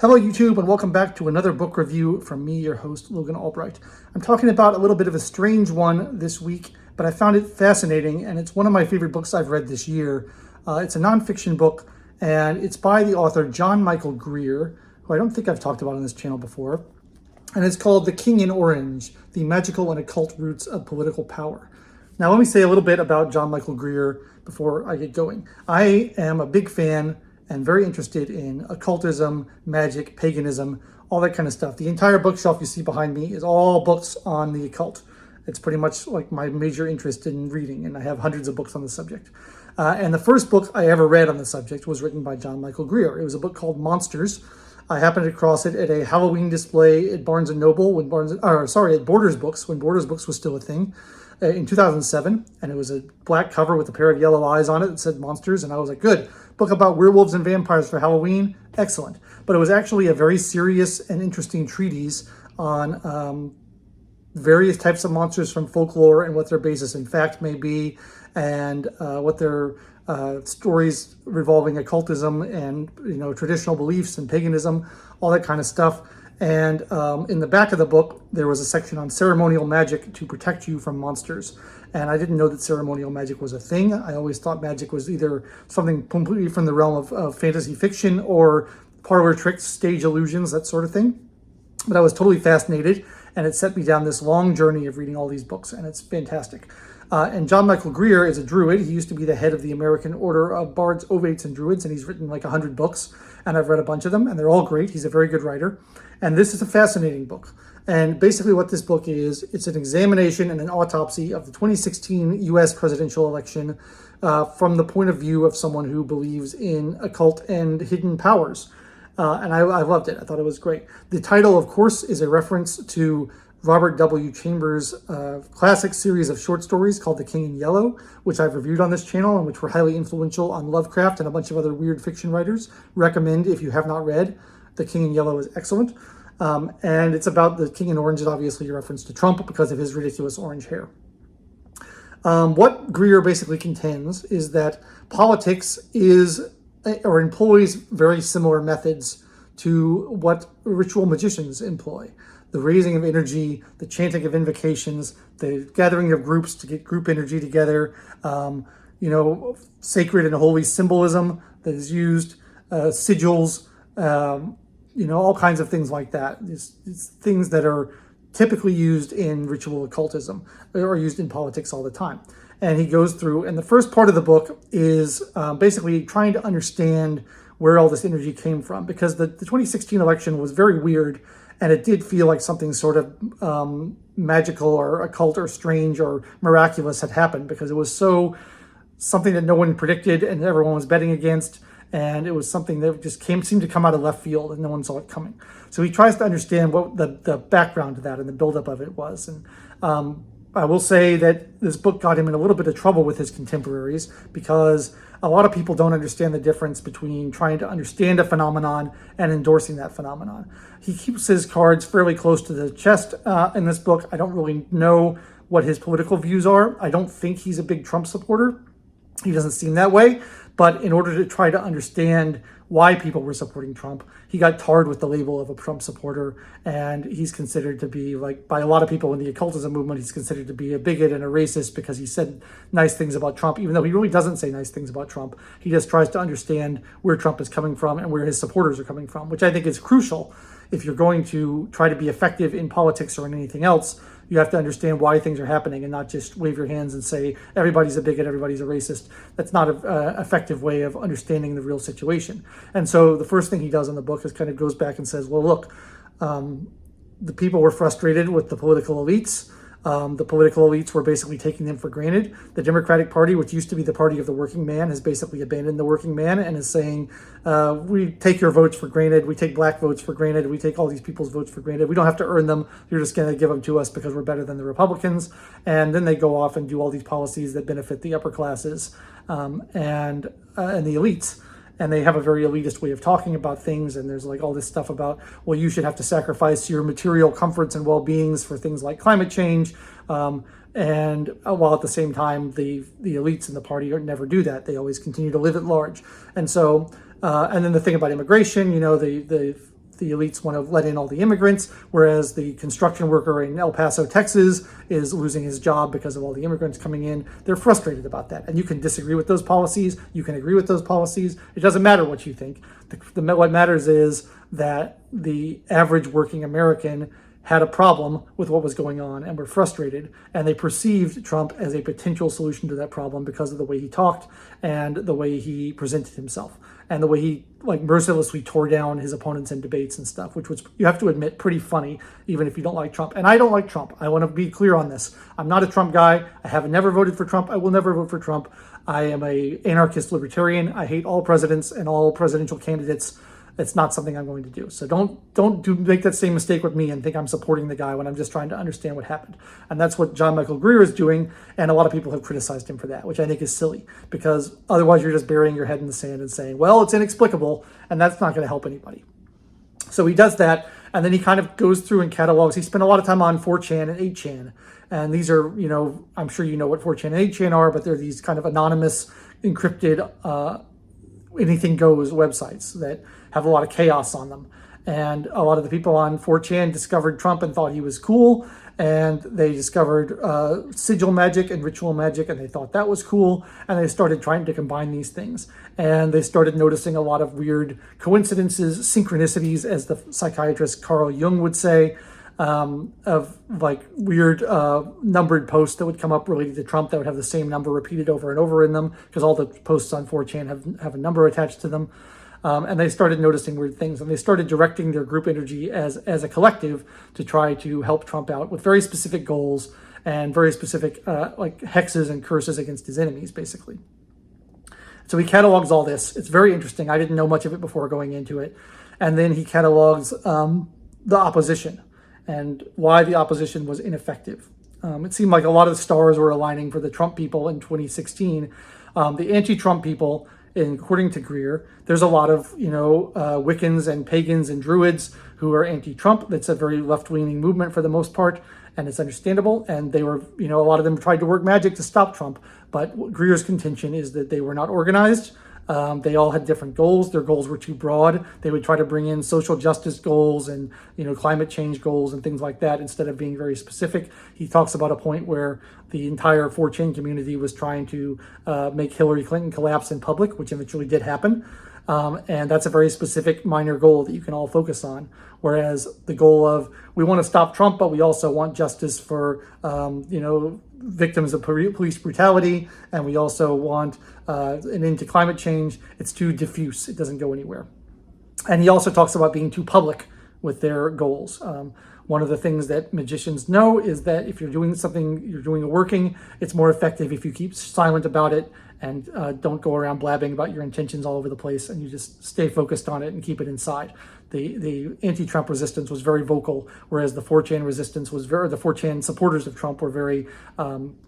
Hello YouTube, and welcome back to another book review from me, your host, Logan Albright. I'm talking about a little bit of a strange one this week, but I found it fascinating, and it's one of my favorite books I've read this year. It's a nonfiction book, and it's by the author John Michael Greer, who I don't think I've talked about on this channel before. And it's called The King in Orange, The Magical and Occult Roots of Political Power. Now let me say a little bit about John Michael Greer before I get going. I am a big fan and very interested in occultism, magic, paganism, all that kind of stuff. The entire bookshelf you see behind me is all books on the occult. It's pretty much like my major interest in reading, and I have hundreds of books on the subject. And the first book I ever read on the subject was written by John Michael Greer. It was a book called Monsters. I happened across it at a Halloween display at Barnes & Noble, at Borders Books, when Borders Books was still a thing, in 2007. And it was a black cover with a pair of yellow eyes on it that said Monsters. And I was like, good, book about werewolves and vampires for Halloween, excellent. But it was actually a very serious and interesting treatise on various types of monsters from folklore and what their basis in fact may be, and what their stories revolving occultism and traditional beliefs and paganism, all that kind of stuff. And in the back of the book, there was a section on ceremonial magic to protect you from monsters. And I didn't know that ceremonial magic was a thing. I always thought magic was either something completely from the realm of fantasy fiction or parlor tricks, stage illusions, that sort of thing. But I was totally fascinated, and it set me down this long journey of reading all these books, and it's fantastic. And John Michael Greer is a druid. He used to be the head of the American Order of Bards, Ovates, and Druids, and he's written like 100 books, and I've read a bunch of them, and they're all great. He's a very good writer, and this is a fascinating book. And basically what this book is, it's an examination and an autopsy of the 2016 U.S. presidential election from the point of view of someone who believes in occult and hidden powers. And I loved it. I thought it was great. The title, of course, is a reference to Robert W. Chambers' classic series of short stories called The King in Yellow, which I've reviewed on this channel and which were highly influential on Lovecraft and a bunch of other weird fiction writers. Recommend if you have not read. The King in Yellow is excellent. And it's about the King in Orange is obviously a reference to Trump because of his ridiculous orange hair. What Greer basically contends is that politics employs very similar methods to what ritual magicians employ. The raising of energy, the chanting of invocations, the gathering of groups to get group energy together, sacred and holy symbolism that is used, sigils, all kinds of things like that. It's things that are typically used in ritual occultism or used in politics all the time. And he goes through, and the first part of the book is basically trying to understand where all this energy came from, because the 2016 election was very weird, and it did feel like something sort of magical or occult or strange or miraculous had happened, because it was something that no one predicted and everyone was betting against. And it was something that just seemed to come out of left field, and no one saw it coming. So he tries to understand what the background to that and the buildup of it was. And I will say that this book got him in a little bit of trouble with his contemporaries, because a lot of people don't understand the difference between trying to understand a phenomenon and endorsing that phenomenon. He keeps his cards fairly close to the chest in this book. I don't really know what his political views are. I don't think he's a big Trump supporter. He doesn't seem that way. But in order to try to understand why people were supporting Trump, he got tarred with the label of a Trump supporter. And he's considered to be, like, by a lot of people in the occultism movement, he's considered to be a bigot and a racist because he said nice things about Trump, even though he really doesn't say nice things about Trump. He just tries to understand where Trump is coming from and where his supporters are coming from, which I think is crucial. If you're going to try to be effective in politics or in anything else, you have to understand why things are happening and not just wave your hands and say, everybody's a bigot, everybody's a racist. That's not an effective way of understanding the real situation. And so the first thing he does in the book is kind of goes back and says, well, look, the people were frustrated with the political elites. The political elites were basically taking them for granted. The Democratic Party, which used to be the party of the working man, has basically abandoned the working man and is saying, we take your votes for granted. We take black votes for granted. We take all these people's votes for granted. We don't have to earn them. You're just going to give them to us because we're better than the Republicans. And then they go off and do all these policies that benefit the upper classes and the elites. And they have a very elitist way of talking about things. And there's like all this stuff about, well, you should have to sacrifice your material comforts and well-beings for things like climate change. And while at the same time, the elites in the party never do that. They always continue to live at large. And so, and then the thing about immigration, the the elites want to let in all the immigrants, whereas the construction worker in El Paso, Texas is losing his job because of all the immigrants coming in. They're frustrated about that. And you can disagree with those policies. You can agree with those policies. It doesn't matter what you think. What matters is that the average working American had a problem with what was going on and were frustrated, and they perceived Trump as a potential solution to that problem because of the way he talked and the way he presented himself and the way he mercilessly tore down his opponents in debates and stuff, which was, you have to admit, pretty funny, even if you don't like Trump. And I don't like Trump. I want to be clear on this. I'm not a Trump guy. I have never voted for Trump. I will never vote for Trump. I am a anarchist libertarian. I hate all presidents and all presidential candidates. It's not something I'm going to do. So don't make that same mistake with me and think I'm supporting the guy when I'm just trying to understand what happened. And that's what John Michael Greer is doing. And a lot of people have criticized him for that, which I think is silly, because otherwise you're just burying your head in the sand and saying, well, it's inexplicable, and that's not going to help anybody. So he does that, and then he kind of goes through and catalogs. He spent a lot of time on 4chan and 8chan. And these are, I'm sure you know what 4chan and 8chan are, but they're these kind of anonymous, encrypted, anything goes websites that have a lot of chaos on them. And a lot of the people on 4chan discovered Trump and thought he was cool. And they discovered sigil magic and ritual magic, and they thought that was cool. And they started trying to combine these things. And they started noticing a lot of weird coincidences, synchronicities, as the psychiatrist Carl Jung would say, of weird numbered posts that would come up related to Trump that would have the same number repeated over and over in them, because all the posts on 4chan have a number attached to them. And they started noticing weird things, and they started directing their group energy as a collective to try to help Trump out with very specific goals and very specific hexes and curses against his enemies, basically. So he catalogs all this. It's very interesting. I didn't know much of it before going into it. And then he catalogs the opposition and why the opposition was ineffective. It seemed like a lot of the stars were aligning for the Trump people in 2016. The anti-Trump people, according to Greer, there's a lot of, Wiccans and pagans and druids who are anti-Trump. That's a very left-leaning movement for the most part, and it's understandable. And they were, a lot of them tried to work magic to stop Trump. But Greer's contention is that they were not organized. They all had different goals. Their goals were too broad. They would try to bring in social justice goals and, climate change goals and things like that instead of being very specific. He talks about a point where the entire 4chan community was trying to make Hillary Clinton collapse in public, which eventually did happen. And that's a very specific minor goal that you can all focus on. Whereas the goal of, we want to stop Trump, but we also want justice for, victims of police brutality, and we also want an end to climate change. It's too diffuse. It doesn't go anywhere. And he also talks about being too public with their goals. One of the things that magicians know is that if you're doing something, you're doing a working, it's more effective if you keep silent about it and don't go around blabbing about your intentions all over the place, and you just stay focused on it and keep it inside. The anti-Trump resistance was very vocal, whereas the 4chan resistance was the 4chan supporters of Trump were very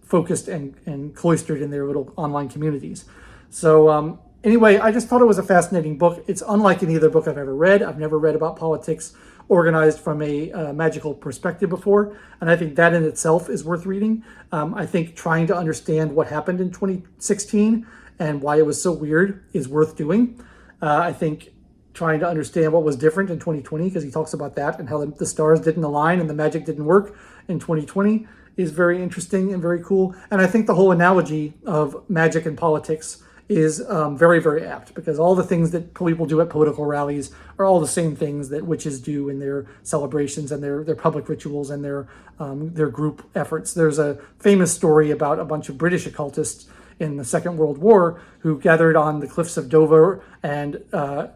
focused and cloistered in their little online communities. So anyway, I just thought it was a fascinating book. It's unlike any other book I've ever read. I've never read about politics organized from a magical perspective before, and I think that in itself is worth reading. I think trying to understand what happened in 2016 and why it was so weird is worth doing. I think trying to understand what was different in 2020, because he talks about that and how the stars didn't align and the magic didn't work in 2020, is very interesting and very cool. And I think the whole analogy of magic and politics is very, very apt, because all the things that people do at political rallies are all the same things that witches do in their celebrations and their public rituals and their group efforts. There's a famous story about a bunch of British occultists in the Second World War who gathered on the cliffs of Dover and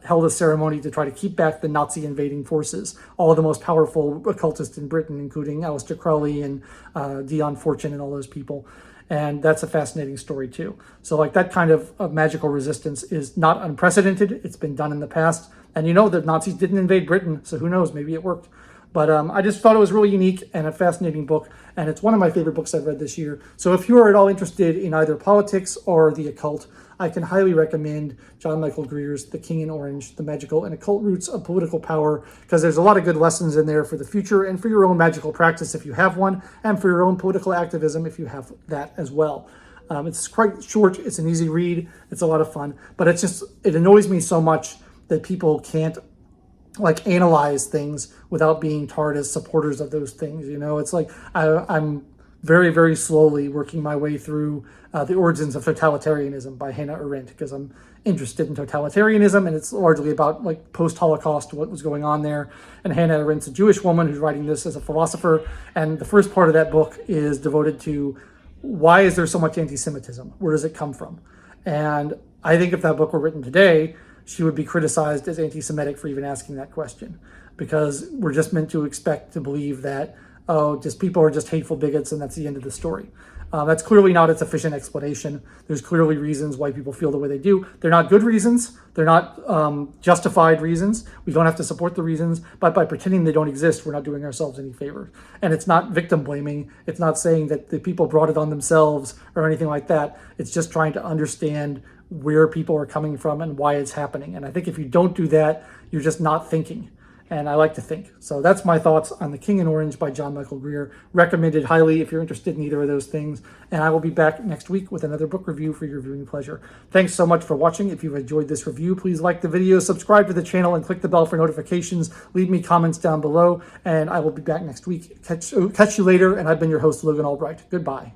held a ceremony to try to keep back the Nazi invading forces. All of the most powerful occultists in Britain, including Aleister Crowley and Dion Fortune and all those people. And that's a fascinating story too. So that kind of magical resistance is not unprecedented. It's been done in the past. And the Nazis didn't invade Britain, so who knows, maybe it worked. But I just thought it was really unique and a fascinating book. And it's one of my favorite books I've read this year. So if you are at all interested in either politics or the occult, I can highly recommend John Michael Greer's The King in Orange, The Magical and Occult Roots of Political Power, because there's a lot of good lessons in there for the future and for your own magical practice if you have one, and for your own political activism if you have that as well. It's quite short. It's an easy read. It's a lot of fun. But it annoys me so much that people can't like analyze things without being tarred as supporters of those things. You know, it's like I'm very, very slowly working my way through The Origins of Totalitarianism by Hannah Arendt, because I'm interested in totalitarianism, and it's largely about like post-Holocaust, what was going on there. And Hannah Arendt's a Jewish woman who's writing this as a philosopher, and the first part of that book is devoted to why is there so much anti-Semitism? Where does it come from? And I think if that book were written today, she would be criticized as anti-Semitic for even asking that question, because we're just meant to expect to believe that, oh, just people are just hateful bigots and that's the end of the story. That's clearly not a sufficient explanation. There's clearly reasons why people feel the way they do. They're not good reasons. They're not justified reasons. We don't have to support the reasons, but by pretending they don't exist, we're not doing ourselves any favor. And it's not victim blaming. It's not saying that the people brought it on themselves or anything like that. It's just trying to understand where people are coming from and why it's happening. And I think if you don't do that, you're just not thinking. And I like to think. So that's my thoughts on The King in Orange by John Michael Greer. Recommended highly if you're interested in either of those things. And I will be back next week with another book review for your viewing pleasure. Thanks so much for watching. If you've enjoyed this review, please like the video, subscribe to the channel, and click the bell for notifications. Leave me comments down below, and I will be back next week. Catch you later, and I've been your host, Logan Albright. Goodbye.